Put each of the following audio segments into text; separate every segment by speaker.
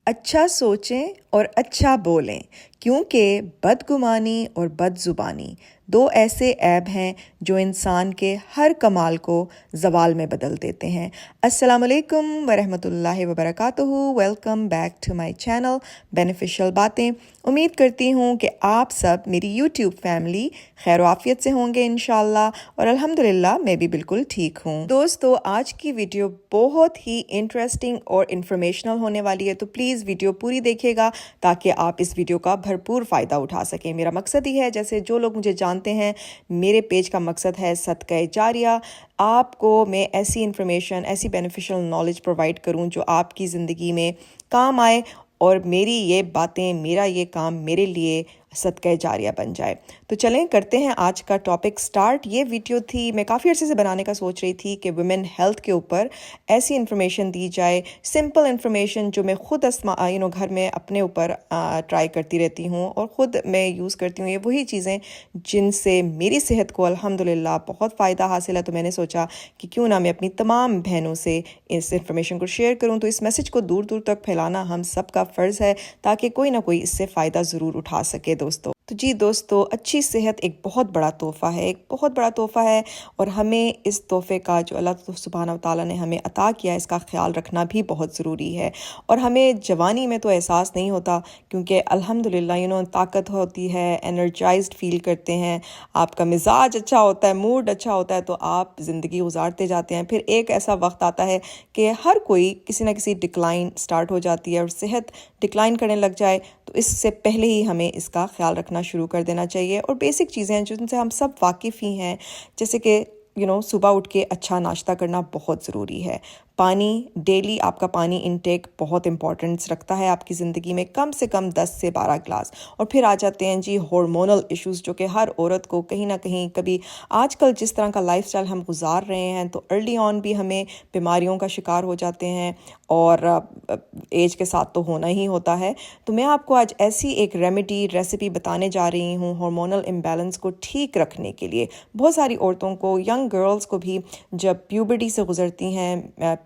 Speaker 1: اچھا سوچیں اور اچھا بولیں، کیونکہ بدگمانی اور بدزبانی دو ایسے عیب ہیں جو انسان کے ہر کمال کو زوال میں بدل دیتے ہیں۔ السلام علیکم ورحمۃ اللہ وبرکاتہ۔ Welcome back to my channel beneficial باتیں۔ امید کرتی ہوں کہ آپ سب میری یوٹیوب فیملی خیر و عافیت سے ہوں گے انشاءاللہ، اور الحمدللہ میں بھی بالکل ٹھیک ہوں۔ دوستو، آج کی ویڈیو بہت ہی انٹرسٹنگ اور انفارمیشنل ہونے والی ہے، تو پلیز ویڈیو پوری دیکھیے گا تاکہ آپ اس ویڈیو کا بھرپور فائدہ اٹھا سکیں۔ میرا مقصد ہی ہے، جیسے جو لوگ مجھے جانتے ہیں، میرے پیج کا مقصد ہے صدقہ جاریہ۔ آپ کو میں ایسی انفارمیشن، ایسی بینیفیشل نالج پرووائڈ کروں جو آپ کی زندگی میں کام آئے، اور میری یہ باتیں، میرا یہ کام میرے لیے صدقہ جاریہ بن جائے۔ تو چلیں کرتے ہیں آج کا ٹاپک سٹارٹ۔ یہ ویڈیو تھی، میں کافی عرصے سے بنانے کا سوچ رہی تھی کہ ویمن ہیلتھ کے اوپر ایسی انفارمیشن دی جائے، سمپل انفارمیشن جو میں خود گھر میں اپنے اوپر ٹرائی کرتی رہتی ہوں اور خود میں یوز کرتی ہوں۔ یہ وہی چیزیں جن سے میری صحت کو الحمدللہ بہت فائدہ حاصل ہے، تو میں نے سوچا کہ کیوں نہ میں اپنی تمام بہنوں سے اس انفارمیشن کو شیئر کروں۔ تو اس میسج کو دور دور تک پھیلانا ہم سب کا فرض ہے، تاکہ کوئی نہ کوئی اس سے فائدہ ضرور اٹھا سکے دوستو۔ تو جی دوستو، اچھی صحت ایک بہت بڑا تحفہ ہے، ایک بہت بڑا تحفہ ہے، اور ہمیں اس تحفے کا جو اللہ سبحانہ و تعالیٰ نے ہمیں عطا کیا ہے، اس کا خیال رکھنا بھی بہت ضروری ہے۔ اور ہمیں جوانی میں تو احساس نہیں ہوتا، کیونکہ الحمدللہ طاقت ہوتی ہے، انرجائزڈ فیل کرتے ہیں، آپ کا مزاج اچھا ہوتا ہے، موڈ اچھا ہوتا ہے، تو آپ زندگی گزارتے جاتے ہیں۔ پھر ایک ایسا وقت آتا ہے کہ ہر کوئی کسی نہ کسی ڈکلائن سٹارٹ ہو جاتی ہے، اور صحت ڈکلائن کرنے لگ جائے، تو اس سے پہلے ہی ہمیں اس کا خیال رکھنا شروع کر دینا چاہیے۔ اور بیسک چیزیں ہیں جن سے ہم سب واقف ہی ہیں، جیسے کہ صبح اٹھ کے اچھا ناشتہ کرنا بہت ضروری ہے۔ پانی، ڈیلی آپ کا پانی انٹیک بہت امپورٹنس رکھتا ہے آپ کی زندگی میں، کم سے کم 10 سے 12 گلاس۔ اور پھر آ جاتے ہیں جی ہارمونل ایشوز، جو کہ ہر عورت کو کہیں نہ کہیں کبھی، آج کل جس طرح کا لائف سٹائل ہم گزار رہے ہیں، تو ارلی آن بھی ہمیں بیماریوں کا شکار ہو جاتے ہیں، اور ایج کے ساتھ تو ہونا ہی ہوتا ہے۔ تو میں آپ کو آج ایسی ایک ریسیپی بتانے جا رہی ہوں ہارمونل امبیلنس کو ٹھیک رکھنے کے لیے۔ بہت ساری عورتوں کو، ینگ گرلز کو بھی، جب پیوبرٹی سے گزرتی ہیں،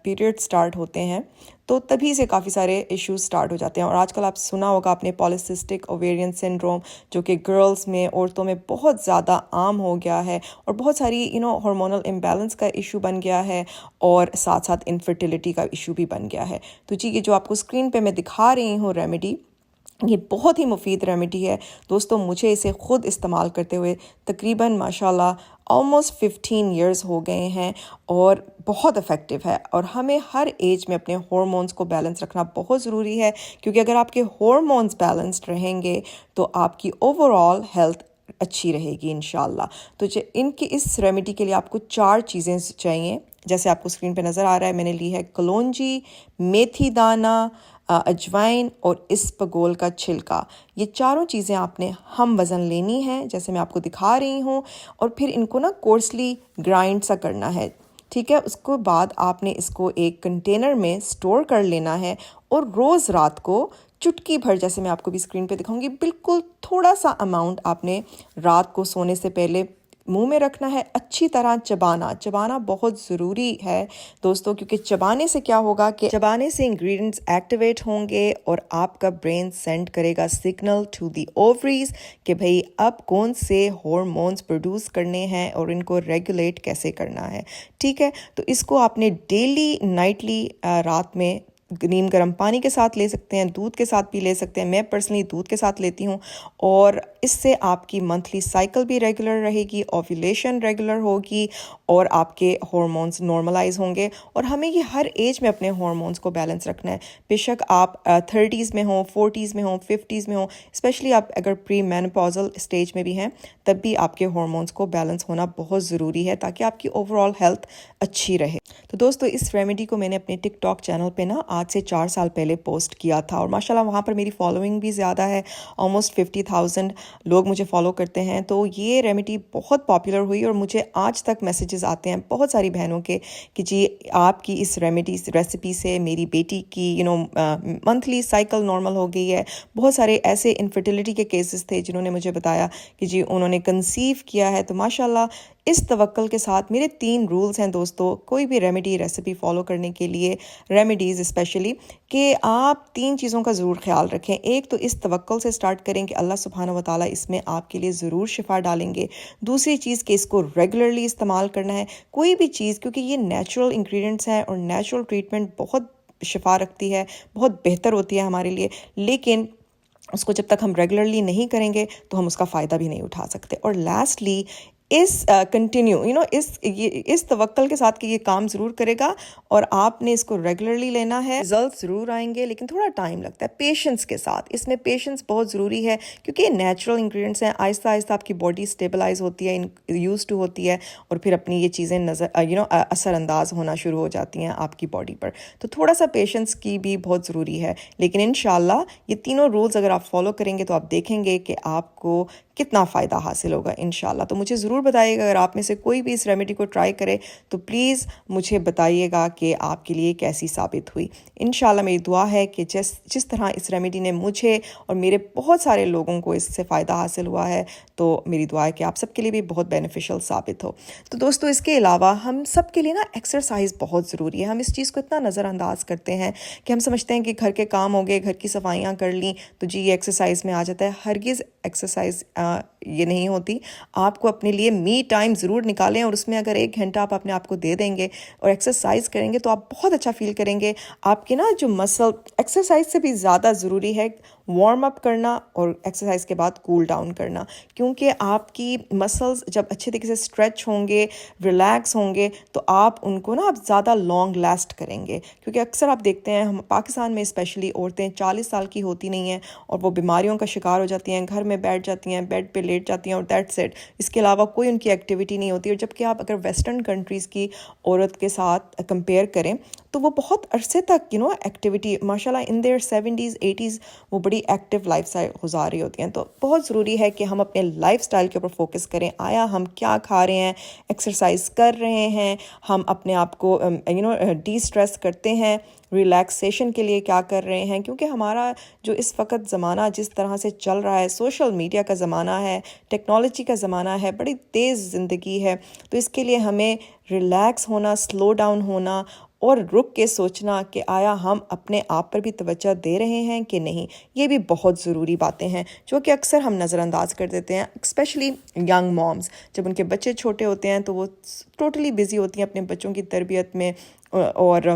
Speaker 1: پیریڈ سٹارٹ ہوتے ہیں، تو تبھی سے کافی سارے ایشوز سٹارٹ ہو جاتے ہیں۔ اور آج کل آپ سنا ہوگا آپ نے پالیسسٹک اوویرین سنڈروم، جو کہ گرلز میں، عورتوں میں بہت زیادہ عام ہو گیا ہے، اور بہت ساری ہارمونل امبیلنس کا ایشو بن گیا ہے، اور ساتھ ساتھ انفرٹیلیٹی کا ایشو بھی بن گیا ہے۔ تو جی، یہ جو آپ کو اسکرین پہ میں دکھا رہی ہوں ریمیڈی، یہ بہت ہی مفید ریمیڈی ہے دوستوں۔ مجھے اسے خود استعمال کرتے ہوئے تقریباً ماشاءاللہ آلموسٹ 15 ایئرز ہو گئے ہیں، اور بہت افیکٹو ہے۔ اور ہمیں ہر ایج میں اپنے ہارمونز کو بیلنس رکھنا بہت ضروری ہے، کیونکہ اگر آپ کے ہارمونز بیلنسڈ رہیں گے تو آپ کی اوور آل ہیلتھ اچھی رہے گی انشاءاللہ۔ تو اس ریمیڈی کے لیے آپ کو 4 چیزیں چاہیے، جیسے آپ کو اسکرین پہ نظر آ رہا ہے۔ میں نے لی ہے کلونجی، میتھی دانہ، اجوائن اور اسپغول کا چھلکا۔ یہ چاروں چیزیں آپ نے ہم وزن لینی ہے، جیسے میں آپ کو دکھا رہی ہوں، اور پھر ان کو کورسلی گرائنڈ سا کرنا ہے، ٹھیک ہے۔ اس کے بعد آپ نے اس کو ایک کنٹینر میں سٹور کر لینا ہے، اور روز رات کو چٹکی بھر، جیسے میں آپ کو بھی اسکرین پہ دکھاؤں گی، بالکل تھوڑا سا اماؤنٹ آپ نے رات کو سونے سے پہلے منہ میں رکھنا ہے۔ اچھی طرح چبانا بہت ضروری ہے دوستوں، کیونکہ چبانے سے کیا ہوگا کہ چبانے سے انگریڈینٹس ایکٹیویٹ ہوں گے، اور آپ کا برین سینڈ کرے گا سگنل ٹو دی اووریز کہ بھئی اب کون سے ہارمونز پروڈیوس کرنے ہیں، اور ان کو ریگولیٹ کیسے کرنا ہے، ٹھیک ہے۔ تو اس کو آپ نے ڈیلی نائٹلی رات میں نیم گرم پانی کے ساتھ لے سکتے ہیں، دودھ کے ساتھ بھی لے سکتے ہیں۔ میں پرسنلی دودھ کے ساتھ لیتی ہوں، اور اس سے آپ کی منتھلی سائیکل بھی ریگولر رہے گی، اوویولیشن ریگولر ہوگی، اور آپ کے ہارمونز نارملائز ہوں گے۔ اور ہمیں یہ ہر ایج میں اپنے ہارمونز کو بیلنس رکھنا ہے، بے شک آپ 30s میں ہوں، 40s میں ہوں، 50s میں ہوں، اسپیشلی آپ اگر پری مینوپازل اسٹیج میں بھی ہیں، تب بھی آپ کے ہارمونز کو بیلنس ہونا بہت ضروری ہے، تاکہ آپ کی اوور آل ہیلتھ اچھی رہے۔ تو دوستو، اس ریمیڈی کو میں نے اپنے ٹک ٹاک چینل پہ آج سے 4 سال پہلے پوسٹ کیا تھا، اور ماشاءاللہ وہاں پر میری فالوئنگ بھی زیادہ ہے، آلموسٹ 50,000 لوگ مجھے فالو کرتے ہیں۔ تو یہ ریمیڈی بہت پاپولر ہوئی، اور مجھے آج تک میسیجز آتے ہیں بہت ساری بہنوں کے کہ جی آپ کی اس ریسیپی سے میری بیٹی کی منتھلی سائیکل نارمل ہو گئی ہے۔ بہت سارے ایسے انفرٹیلیٹی کے کیسز تھے جنہوں نے مجھے بتایا کہ جی انہوں نے کنسیو کیا ہے، تو ماشاءاللہ اس توکل کے ساتھ میرے 3 رولز ہیں دوستو کوئی بھی ریمیڈی ریسیپی فالو کرنے کے لیے، ریمیڈیز اسپیشلی، کہ آپ 3 چیزوں کا ضرور خیال رکھیں۔ ایک تو اس توکل سے سٹارٹ کریں کہ اللہ سبحانہ و تعالیٰ اس میں آپ کے لیے ضرور شفا ڈالیں گے۔ دوسری چیز کہ اس کو ریگولرلی استعمال کرنا ہے، کوئی بھی چیز، کیونکہ یہ نیچرل انگریڈینٹس ہیں اور نیچرل ٹریٹمنٹ بہت شفا رکھتی ہے، بہت بہتر ہوتی ہے ہمارے لیے، لیکن اس کو جب تک ہم ریگولرلی نہیں کریں گے تو ہم اس کا فائدہ بھی نہیں اٹھا سکتے۔ اور لاسٹلی اس کنٹینیو اس توکل کے ساتھ کہ یہ کام ضرور کرے گا اور آپ نے اس کو ریگولرلی لینا ہے، رزلٹ ضرور آئیں گے، لیکن تھوڑا ٹائم لگتا ہے پیشنس کے ساتھ۔ اس میں پیشنس بہت ضروری ہے کیونکہ یہ نیچرل انگریڈینٹس ہیں، آہستہ آہستہ آپ کی باڈی اسٹیبلائز ہوتی ہے، یوز ٹو ہوتی ہے، اور پھر اپنی یہ چیزیں اثر انداز ہونا شروع ہو جاتی ہیں آپ کی باڈی پر۔ تو تھوڑا سا پیشنس کی بھی بہت ضروری ہے، لیکن انشاءاللہ یہ تینوں رولز اگر آپ فالو کریں گے تو آپ دیکھیں گے کہ آپ کو کتنا فائدہ حاصل ہوگا انشاءاللہ۔ تو مجھے ضرور بتائیے گا اگر آپ میں سے کوئی بھی اس ریمیڈی کو ٹرائی کرے تو پلیز مجھے بتائیے گا کہ آپ کے لیے کیسی ثابت ہوئی۔ انشاءاللہ میری دعا ہے کہ جس طرح اس ریمیڈی نے مجھے اور میرے بہت سارے لوگوں کو اس سے فائدہ حاصل ہوا ہے، تو میری دعا ہے کہ آپ سب کے لیے بھی بہت بینیفیشل ثابت ہو۔ تو دوستو اس کے علاوہ ہم سب کے لیے ایکسرسائز بہت ضروری ہے۔ ہم اس چیز کو اتنا نظر انداز کرتے ہیں کہ ہم سمجھتے ہیں کہ گھر کے کام ہو گئے، گھر کی صفائیاں کر لیں تو جی یہ ایکسرسائز میں آ جاتا ہے۔ ہرگز ایکسرسائز یہ نہیں ہوتی۔ آپ کو اپنے لیے می ٹائم ضرور نکالیں، اور اس میں اگر 1 گھنٹہ آپ اپنے آپ کو دے دیں گے اور ایکسرسائز کریں گے تو آپ بہت اچھا فیل کریں گے۔ آپ کے جو مسل، ایکسرسائز سے بھی زیادہ ضروری ہے وارم اپ کرنا اور ایکسرسائز کے بعد کول ڈاؤن کرنا، کیونکہ آپ کی مسلز جب اچھے طریقے سے اسٹریچ ہوں گے، ریلیکس ہوں گے، تو آپ ان کو آپ زیادہ لانگ لاسٹ کریں گے۔ کیونکہ اکثر آپ دیکھتے ہیں ہم پاکستان میں اسپیشلی عورتیں 40 سال کی ہوتی نہیں ہیں اور وہ بیماریوں کا شکار ہو جاتی ہیں، گھر میں بیٹھ جاتی ہیں، بیڈ پہ لیٹ جاتی ہیں اور دیٹس اٹ۔ اس کے علاوہ کوئی ان کی ایکٹیویٹی نہیں ہوتی، اور جبکہ آپ اگر ویسٹرن کنٹریز کی عورت کے ساتھ کمپیئر کریں تو وہ بہت عرصے تک ایکٹیویٹی ماشاءاللہ ان دیئر 70s 80s وہ بڑی ایکٹیو لائف سٹائل گزار رہی ہوتی ہیں۔ تو بہت ضروری ہے کہ ہم اپنے لائف سٹائل کے اوپر فوکس کریں۔ آیا ہم کیا کھا رہے ہیں، ایکسرسائز کر رہے ہیں، ہم اپنے آپ کو ڈی اسٹریس کرتے ہیں، ریلیکسیشن کے لیے کیا کر رہے ہیں، کیونکہ ہمارا جو اس وقت زمانہ جس طرح سے چل رہا ہے، سوشل میڈیا کا زمانہ ہے، ٹیکنالوجی کا زمانہ ہے، بڑی تیز زندگی ہے، تو اس کے لیے ہمیں ریلیکس ہونا، سلو ڈاؤن ہونا اور رک کے سوچنا کہ آیا ہم اپنے آپ پر بھی توجہ دے رہے ہیں کہ نہیں، یہ بھی بہت ضروری باتیں ہیں جو کہ اکثر ہم نظر انداز کر دیتے ہیں، اسپیشلی ینگ مومز۔ جب ان کے بچے چھوٹے ہوتے ہیں تو وہ ٹوٹلی بزی ہوتی ہیں اپنے بچوں کی تربیت میں اور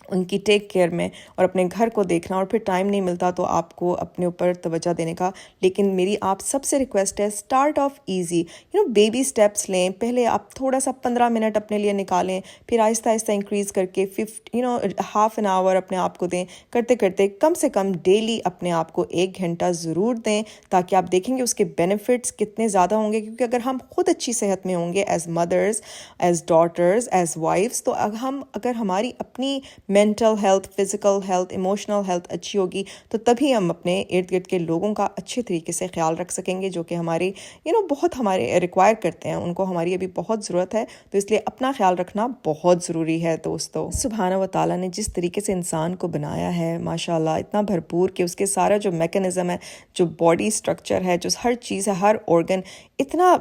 Speaker 1: ان کی ٹیک کیئر میں، اور اپنے گھر کو دیکھنا، اور پھر ٹائم نہیں ملتا تو آپ کو اپنے اوپر توجہ دینے کا۔ لیکن میری آپ سب سے ریکویسٹ ہے، start of easy, baby steps لیں۔ پہلے آپ تھوڑا سا 15 منٹ اپنے لیے نکالیں، پھر آہستہ آہستہ انکریز کر کے ہاف این آور اپنے آپ کو دیں، کرتے کرتے کم سے کم ڈیلی اپنے آپ کو 1 گھنٹہ ضرور دیں، تاکہ آپ دیکھیں گے اس کے بینیفٹس کتنے زیادہ ہوں گے۔ کیونکہ اگر ہم خود اچھی صحت میں ہوں گے as mothers, as daughters, as wives, تو اگر ہماری اپنی mental health, physical health, emotional health اچھی ہوگی تو تبھی ہم اپنے ارد گرد کے لوگوں کا اچھے طریقے سے خیال رکھ سکیں گے، جو کہ ہماری بہت ہمارے ریکوائر کرتے ہیں، ان کو ہماری ابھی بہت ضرورت ہے۔ تو اس لیے اپنا خیال رکھنا بہت ضروری ہے دوستو۔ سبحانہ و تعالیٰ نے جس طریقے سے انسان کو بنایا ہے ماشاءاللہ اتنا بھرپور کہ اس کے سارا جو میکانزم ہے، جو باڈی سٹرکچر ہے، جو ہر چیز ہے، ہر آرگن اتنا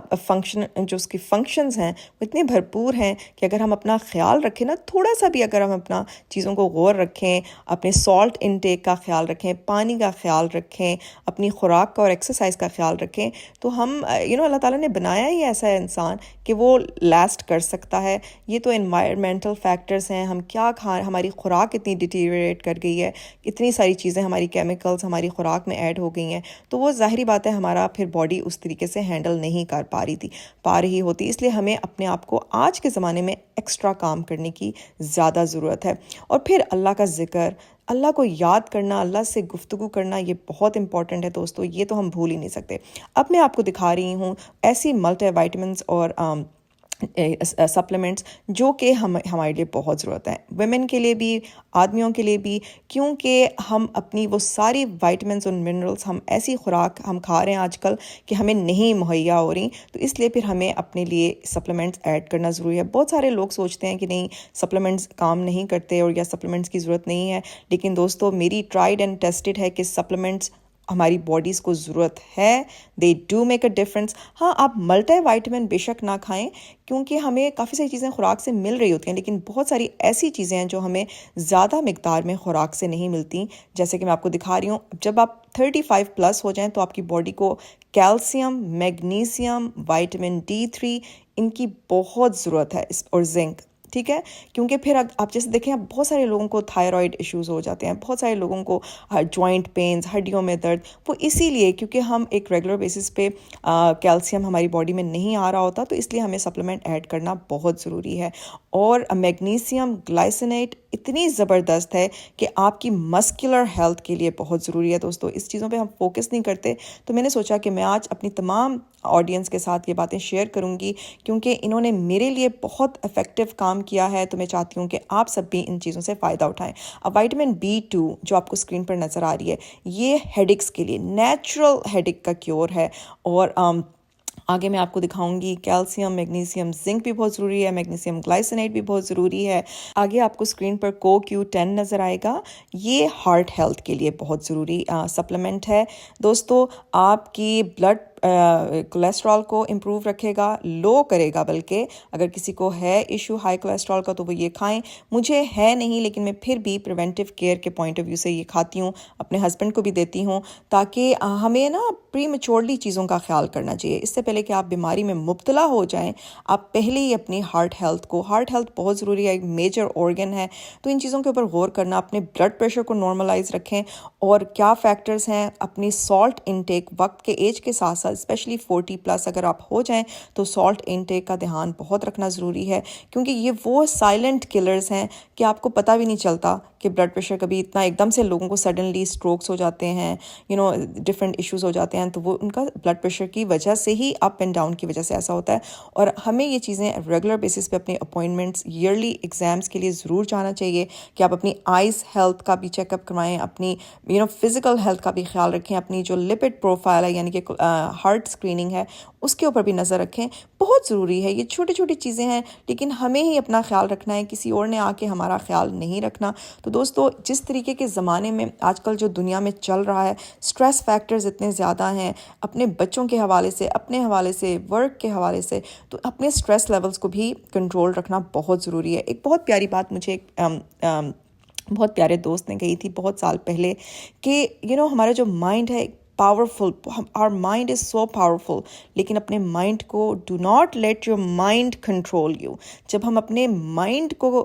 Speaker 1: جو اس کی فنکشنز ہیں وہ اتنے بھرپور ہیں کہ اگر ہم اپنا خیال رکھیں تھوڑا سا بھی، اگر ہم اپنا چیزوں کو غور رکھیں، اپنے سالٹ انٹیک کا خیال رکھیں، پانی کا خیال رکھیں، اپنی خوراک کا اور ایکسرسائز کا خیال رکھیں، تو ہم اللہ تعالیٰ نے بنایا ہی ایسا ہے انسان کہ وہ لاسٹ کر سکتا ہے۔ یہ تو انوائرمنٹل فیکٹرز ہیں، ہم کیا ہماری خوراک اتنی ڈیٹیریٹ کر گئی ہے، اتنی ساری چیزیں ہماری کیمیکلز ہماری خوراک میں ایڈ ہو گئی ہیں، تو وہ ظاہری بات ہے ہمارا پھر باڈی اس طریقے سے ہینڈل نہیں کر پا رہی ہوتی۔ اس لیے ہمیں اپنے آپ کو آج کے زمانے میں ایکسٹرا کام کرنے کی زیادہ ضرورت ہے۔ اور پھر اللہ کا ذکر، اللہ کو یاد کرنا، اللہ سے گفتگو کرنا، یہ بہت امپورٹنٹ ہے دوستو، یہ تو ہم بھول ہی نہیں سکتے۔ اب میں آپ کو دکھا رہی ہوں ایسی ملٹی وائٹامنس اور سپلیمنٹس جو کہ ہمارے لیے بہت ضرورت ہے، ویمن کے لیے بھی، آدمیوں کے لیے بھی، کیونکہ ہم اپنی وہ ساری وائٹامنس اور منرلس ہم ایسی خوراک ہم کھا رہے ہیں آج کل کہ ہمیں نہیں مہیا ہو رہی، تو اس لیے پھر ہمیں اپنے لیے سپلیمنٹس ایڈ کرنا ضروری ہے۔ بہت سارے لوگ سوچتے ہیں کہ نہیں سپلیمنٹس کام نہیں کرتے اور یا سپلیمنٹس کی ضرورت نہیں ہے، لیکن دوستو میری ٹرائیڈ اینڈ ٹیسٹڈ ہے کہ سپلیمنٹس ہماری باڈیز کو ضرورت ہے. They do make a difference. ہاں آپ ملٹی وائٹامن بے شک نہ کھائیں کیونکہ ہمیں کافی ساری چیزیں خوراک سے مل رہی ہوتی ہیں، لیکن بہت ساری ایسی چیزیں ہیں جو ہمیں زیادہ مقدار میں خوراک سے نہیں ملتی. جیسے کہ میں آپ کو دکھا رہی ہوں، جب آپ 35+ ہو جائیں تو آپ کی باڈی کو کیلشیم، میگنیزیم، وائٹامن D3 ان کی بہت ضرورت ہے، اور زنک. ٹھیک ہے، کیونکہ پھر آپ جیسے دیکھیں بہت سارے لوگوں کو تھائرائڈ ایشوز ہو جاتے ہیں، بہت سارے لوگوں کو جوائنٹ پینز، ہڈیوں میں درد، وہ اسی لیے کیونکہ ہم ایک ریگولر بیسس پہ کیلشیم ہماری باڈی میں نہیں آ رہا ہوتا، تو اس لیے ہمیں سپلیمنٹ ایڈ کرنا بہت ضروری ہے. اور میگنیزیم گلائسینیٹ اتنی زبردست ہے کہ آپ کی مسکولر ہیلتھ کے لیے بہت ضروری ہے. دوستو اس چیزوں پہ ہم فوکس نہیں کرتے، تو میں نے سوچا کہ میں آج اپنی تمام آڈینس کے ساتھ یہ باتیں شیئر کروں گی کیونکہ انہوں نے میرے لیے بہت افیکٹو کام کیا ہے، تو میں چاہتی ہوں کہ آپ سب بھی ان چیزوں سے فائدہ اٹھائیں. اب وائٹامن B2 جو آپ کو اسکرین پر نظر آ رہی ہے، یہ ہیڈیکس کے لیے نیچرل ہیڈیک کا کیور ہے. اور آگے میں آپ کو دکھاؤں گی کیلشیم، میگنیزیم، زنک بھی بہت ضروری ہے، میگنیزیم گلائسینیٹ بھی بہت ضروری ہے. آگے آپ کو اسکرین پر CoQ10 نظر آئے گا، یہ ہارٹ ہیلتھ کے لیے بہت ضروری سپلیمنٹ ہے. دوستو آپ کی بلڈ کولیسٹرول کو امپروو رکھے گا، لو کرے گا. بلکہ اگر کسی کو ہے ایشو ہائی کولیسٹرول کا تو وہ یہ کھائیں. مجھے ہے نہیں، لیکن میں پھر بھی پریونٹیو کیئر کے پوائنٹ آف ویو سے یہ کھاتی ہوں، اپنے ہسبینڈ کو بھی دیتی ہوں، تاکہ ہمیں نا پری میچورلی چیزوں کا خیال کرنا چاہیے. اس سے پہلے کہ آپ بیماری میں مبتلا ہو جائیں، آپ پہلے ہی اپنی ہارٹ ہیلتھ بہت ضروری ہے، ایک میجر آرگن ہے، تو ان چیزوں کے اوپر غور کرنا. اپنے بلڈ پریشر کو نارملائز رکھیں، اور کیا فیکٹرز ہیں، اپنی سالٹ انٹیک وقت کے ایج کے ساتھ ساتھ اسپیشلی 40+ اگر آپ ہو جائیں تو سالٹ انٹیک کا دھیان بہت رکھنا ضروری ہے، کیونکہ یہ وہ سائلنٹ کلرز ہیں کہ آپ کو پتہ بھی نہیں چلتا کہ بلڈ پریشر کبھی اتنا ایک دم سے لوگوں کو سڈنلی اسٹروکس ہو جاتے ہیں، ڈفرینٹ ایشوز ہو جاتے ہیں، تو وہ ان کا بلڈ پریشر کی وجہ سے ہی اپ اینڈ ڈاؤن کی وجہ سے ایسا ہوتا ہے. اور ہمیں یہ چیزیں ریگولر بیسس پہ اپنے اپوائنٹمنٹس، ایئرلی ایگزامس کے لیے ضرور جانا چاہیے کہ آپ اپنی آئیز ہیلتھ کا بھی چیک اپ کروائیں، اپنی فزیکل ہیلتھ کا بھی خیال رکھیں، اپنی جو لپڈ پروفائل ہے یعنی کہ ہارٹ اسکریننگ ہے اس کے اوپر بھی نظر رکھیں. بہت ضروری ہے، یہ چھوٹی چھوٹی چیزیں ہیں لیکن ہمیں ہی اپنا خیال رکھنا ہے، کسی اور نے آ کے ہمارا خیال نہیں رکھنا. تو دوستو جس طریقے کے زمانے میں آج کل جو دنیا میں چل رہا ہے، سٹریس فیکٹرز اتنے زیادہ ہیں، اپنے بچوں کے حوالے سے، اپنے حوالے سے، ورک کے حوالے سے، تو اپنے سٹریس لیولز کو بھی کنٹرول رکھنا بہت ضروری ہے. ایک بہت پیاری بات مجھے ایک بہت پیارے دوست نے کہی تھی بہت سال پہلے کہ ہمارا جو مائنڈ ہے powerful, our mind is so powerful, لیکن اپنے مائنڈ کو do not let your mind control you. جب ہم اپنے مائنڈ کو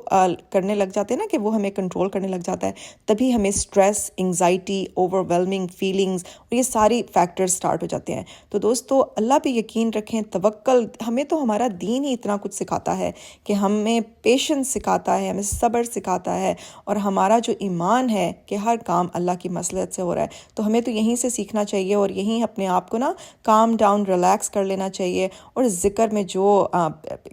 Speaker 1: کرنے لگ جاتے ہیں نا کہ وہ ہمیں کنٹرول کرنے لگ جاتا ہے، تبھی ہمیں stress, anxiety, over whelming feelings اور یہ ساری فیکٹرز سٹارٹ ہو جاتے ہیں. تو دوستو اللہ پہ یقین رکھیں، توکل. ہمیں تو ہمارا دین ہی اتنا کچھ سکھاتا ہے کہ ہمیں پیشنس سکھاتا ہے، ہمیں صبر سکھاتا ہے، اور ہمارا جو ایمان ہے کہ ہر کام اللہ کی مصلحت سے ہو رہا ہے، تو ہمیں تو یہیں سے سیکھنا چاہیے اور یہیں اپنے آپ کو نا کام ڈاؤن، ریلیکس کر لینا چاہیے. اور ذکر میں جو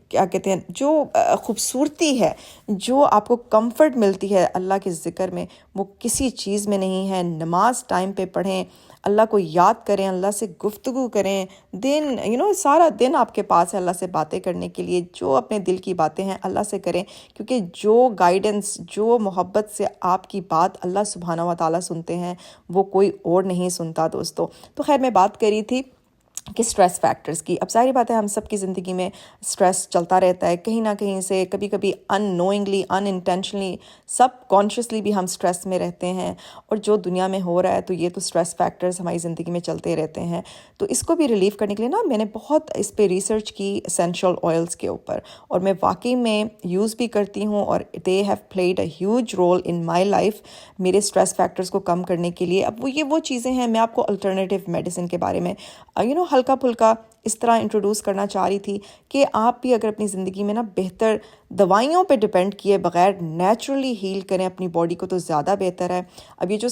Speaker 1: کیا کہتے ہیں، جو خوبصورتی ہے، جو آپ کو کمفرٹ ملتی ہے اللہ کے ذکر میں، وہ کسی چیز میں نہیں ہے. نماز ٹائم پہ پڑھیں، اللہ کو یاد کریں، اللہ سے گفتگو کریں. دن سارا دن آپ کے پاس ہے اللہ سے باتیں کرنے کے لیے. جو اپنے دل کی باتیں ہیں اللہ سے کریں، کیونکہ جو گائیڈنس، جو محبت سے آپ کی بات اللہ سبحانہ و تعالیٰ سنتے ہیں وہ کوئی اور نہیں سنتا. دوستو تو خیر میں بات کری تھی کہ سٹریس فیکٹرز کی. اب ظاہری بات ہے ہم سب کی زندگی میں سٹریس چلتا رہتا ہے کہیں نہ کہیں سے، کبھی کبھی ان نوئنگلی، ان انٹینشنلی، سب کانشیسلی بھی ہم سٹریس میں رہتے ہیں. اور جو دنیا میں ہو رہا ہے تو یہ تو سٹریس فیکٹرز ہماری زندگی میں چلتے رہتے ہیں. تو اس کو بھی ریلیف کرنے کے لیے نا میں نے بہت اس پہ ریسرچ کی اسینشل آئلس کے اوپر، اور میں واقعی میں یوز بھی کرتی ہوں، اور they have played a huge role in my life میرے سٹریس فیکٹرز کو کم کرنے کے لیے. اب وہ چیزیں ہیں. میں آپ کو الٹرنیٹیو میڈیسن کے بارے میں ہلکا پھلکا اس طرح انٹروڈیوس کرنا چاہ رہی تھی کہ آپ بھی اگر اپنی زندگی میں نا بہتر دوائیوں پہ ڈپینڈ کیے بغیر نیچرلی ہیل کریں اپنی باڈی کو تو زیادہ بہتر ہے. اب یہ جو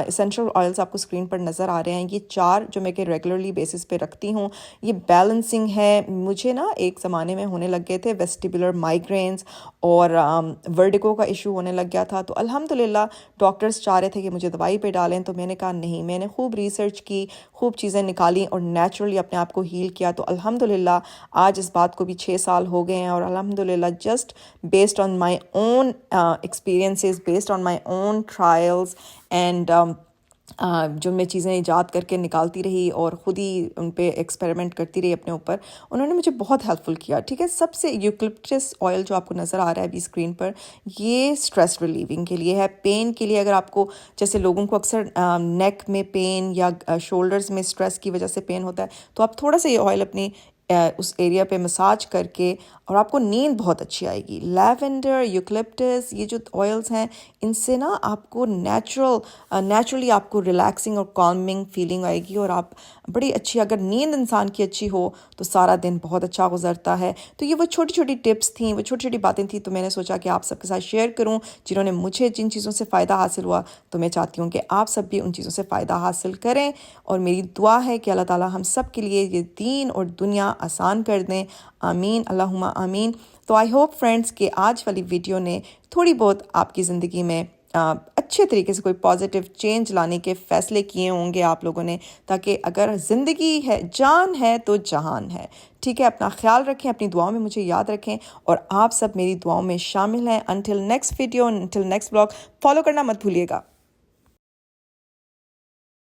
Speaker 1: اسینشل آئلس آپ کو اسکرین پر نظر آ رہے ہیں، یہ 4 جو میں کہ ریگولرلی بیسس پہ رکھتی ہوں، یہ بیلنسنگ ہے. مجھے نا ایک زمانے میں ہونے لگ گئے تھے ویسٹیبولر مائیگرینز اور ورڈیگو کا ایشو ہونے لگ گیا تھا. تو الحمدللہ ڈاکٹرز چاہ رہے تھے کہ مجھے دوائی پہ ڈالیں، تو میں نے کہا نہیں. میں نے خوب ریسرچ کی، خوب چیزیں نکالی اور نیچرلی اپنے آپ کو ہیل کیا. تو الحمدللہ آج اس بات کو بھی 6 سال ہو گئے ہیں، اور الحمدللہ just based on my own experiences, based on my own trials and جو میں چیزیں ایجاد کر کے نکالتی رہی اور خود ہی ان پہ ایکسپیریمنٹ کرتی رہی اپنے اوپر، انہوں نے مجھے بہت ہیلپ فل کیا. ٹھیک ہے، سب سے یوکلپٹس آئل جو آپ کو نظر آ رہا ہے ابھی اسکرین پر، یہ اسٹریس ریلیونگ کے لیے ہے، پین کے لیے. اگر آپ کو جیسے لوگوں کو اکثر نیک میں پین یا شولڈرز میں اسٹریس کی وجہ سے پین ہوتا ہے، تو آپ تھوڑا سا یہ آئل اپنی اس ایریا پہ مساج کر کے، اور آپ کو نیند بہت اچھی آئے گی. لیونڈر، یوکلپٹس، یہ جو آئلس ہیں، ان سے نا آپ کو نیچرلی آپ کو ریلیکسنگ اور کالمنگ فیلنگ آئے گی، اور آپ بڑی اچھی، اگر نیند انسان کی اچھی ہو تو سارا دن بہت اچھا گزرتا ہے. تو یہ وہ چھوٹی چھوٹی ٹپس تھیں، وہ چھوٹی چھوٹی باتیں تھیں، تو میں نے سوچا کہ آپ سب کے ساتھ شیئر کروں. جنہوں نے مجھے جن چیزوں سے فائدہ حاصل ہوا، تو میں چاہتی ہوں کہ آپ سب بھی ان چیزوں سے فائدہ حاصل کریں. اور میری دعا ہے کہ اللہ تعالیٰ ہم سب کے لیے یہ دین اور دنیا آسان کر دیں. آمین، اللہم آمین. تو آئی ہوپ فرینڈس کہ آج والی ویڈیو نے تھوڑی بہت آپ کی زندگی میں اچھے طریقے سے کوئی پازیٹیو چینج لانے کے فیصلے کیے ہوں گے آپ لوگوں نے، تاکہ اگر زندگی ہے، جان ہے تو جہان ہے. ٹھیک ہے، اپنا خیال رکھیں، اپنی دعاؤں میں مجھے یاد رکھیں، اور آپ سب میری دعاؤں میں شامل ہیں. Until next video, until next blog, follow کرنا مت بھولیے گا.